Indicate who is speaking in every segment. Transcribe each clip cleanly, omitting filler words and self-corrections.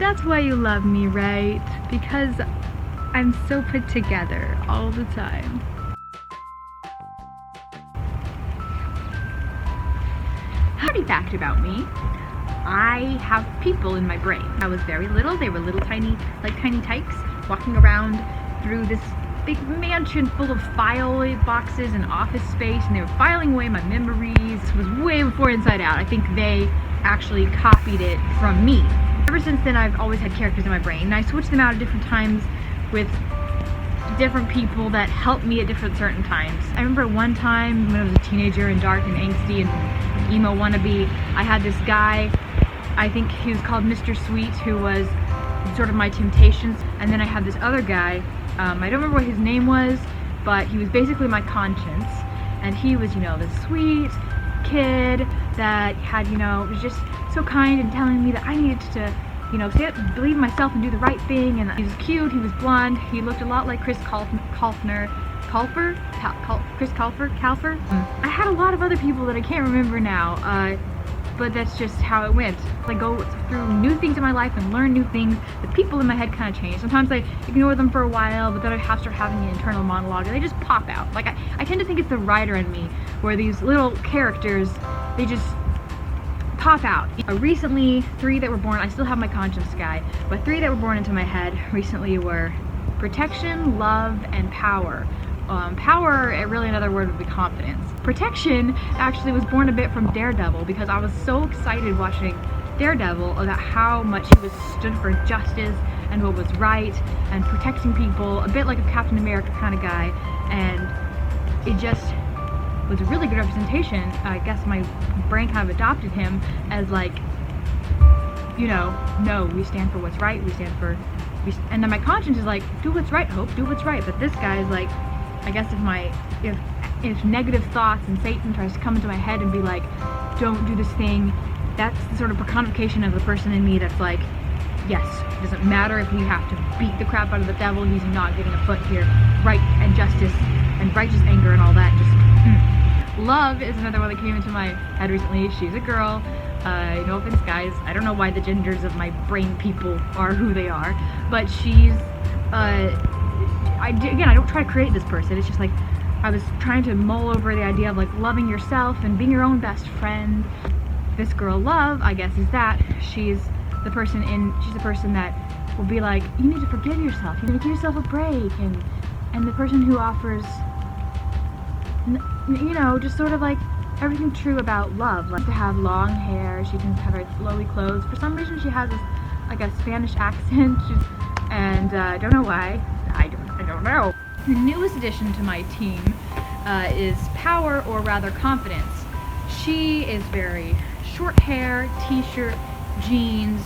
Speaker 1: That's why you love me, right? Because I'm so put together all the time. Funny fact about me, I have people in my brain. I was very little, they were little tiny, like tiny tykes, walking around through this big mansion full of file boxes and office space, and they were filing away my memories. It was way before Inside Out. I think they actually copied it from me. Ever since then, I've always had characters in my brain, and I switched them out at different times with different people that helped me at different certain times. I remember one time when I was a teenager and dark and angsty and emo wannabe, I had this guy, I think he was called Mr. Sweet, who was sort of my temptations. And then I had this other guy, I don't remember what his name was, but he was basically my conscience. And he was, you know, this sweet kid that had, you know, was just so kind and telling me that I needed to, you know, believe in myself and do the right thing. And he was cute, he was blonde, he looked a lot like Chris Calfer? I had a lot of other people that I can't remember now, but that's just how it went. I go through new things in my life and learn new things. The people in my head kind of change. Sometimes I ignore them for a while, but then I have to start having an internal monologue and they just pop out. Like I tend to think it's the writer in me, where these little characters, they just pop out. Recently, 3 that were born, I still have my conscience guy, but 3 that were born into my head recently were protection, love, and power. Power, really another word would be confidence. Protection actually was born a bit from Daredevil, because I was so excited watching Daredevil about how much he stood for justice and what was right and protecting people, a bit like a Captain America kind of guy, and it just was a really good representation. I guess my brain kind of adopted him as like, you know, no, we stand for what's right, and then my conscience is like, do what's right, Hope, do what's right. But this guy is like, I guess if negative thoughts and Satan tries to come into my head and be like, don't do this thing, that's the sort of personification of the person in me that's like, yes, it doesn't matter if we have to beat the crap out of the devil, he's not getting a foot here. Right and justice and righteous anger and all that. Just Love is another one that came into my head recently. She's a girl. No offense, guys. I don't know why the genders of my brain people are who they are, but she's again, I don't try to create this person. It's just like I was trying to mull over the idea of like loving yourself and being your own best friend. This girl, Love, I guess, is that she's the person that will be like, you need to forgive yourself. You need to give yourself a break, and the person who offers, you know, just sort of like everything true about love. Like to have long hair. She can have very flowy clothes. For some reason, she has this like a Spanish accent. I don't know why. I don't know. The newest addition to my team is Power, or rather Confidence. She is very short hair, t-shirt, jeans.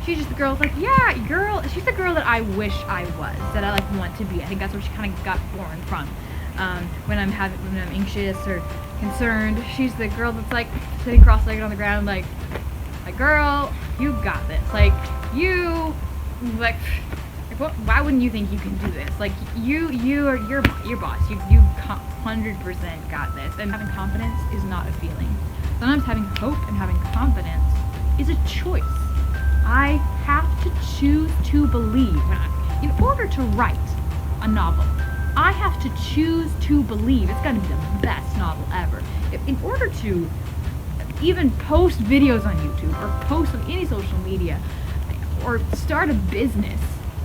Speaker 1: She's just the girl that's like, yeah, girl. She's the girl that I wish I was, that I like want to be. I think that's where she kind of got born from. When I'm anxious or concerned, she's the girl that's like sitting cross-legged on the ground, like girl, you got this. Like why wouldn't you think you can do this? Like you're your boss. You 100% got this. And having confidence is not a feeling. Sometimes having hope and having confidence is a choice. I have to choose to believe. In order to write a novel, I have to choose to believe it's going to be the best novel ever. In order to even post videos on YouTube or post on any social media or start a business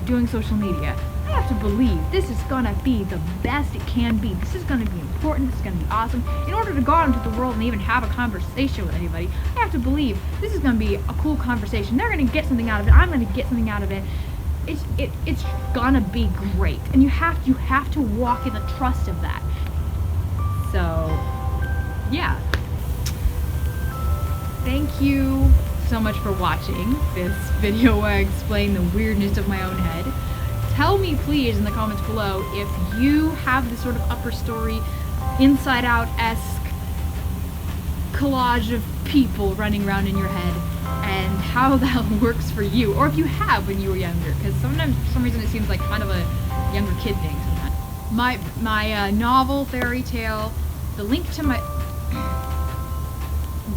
Speaker 1: doing social media, I have to believe this is going to be the best it can be. This is going to be important. This is going to be awesome. In order to go out into the world and even have a conversation with anybody, I have to believe this is going to be a cool conversation. They're going to get something out of it. I'm going to get something out of it. It's gonna be great, and you have to walk in the trust of that. So yeah, thank you so much for watching this video where I explain the weirdness of my own head. Tell me please in the comments below if you have this sort of Upper Story, Inside Out-esque collage of people running around in your head, and how that works for you, or if you have when you were younger, because sometimes for some reason it seems like kind of a younger kid thing sometimes. My novel, fairy tale, the link to my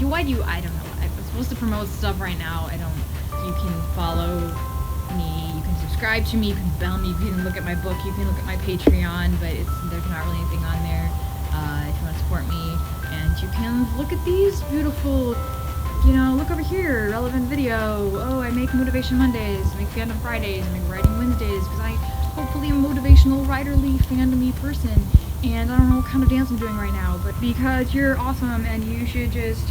Speaker 1: I don't know, I'm supposed to promote stuff right now. You can follow subscribe to me, you can bell me, you can look at my book, you can look at my Patreon, but there's not really anything on there if you want to support me. And you can look at these beautiful, look over here, relevant video. Oh, I make Motivation Mondays, I make Fandom Fridays, I make Writing Wednesdays, because I hopefully am a motivational, writerly, fandom-y person. And I don't know what kind of dance I'm doing right now, but because you're awesome and you should just,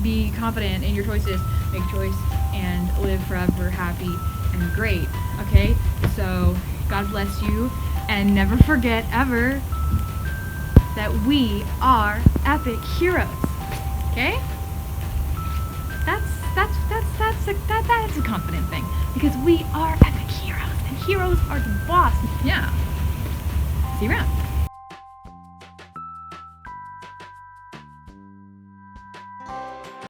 Speaker 1: be confident in your choices, make a choice, and live forever happy and great, okay? So, God bless you, and never forget ever that we are epic heroes, okay? That's a confident thing, because we are epic heroes, and heroes are the boss. Yeah. See you around.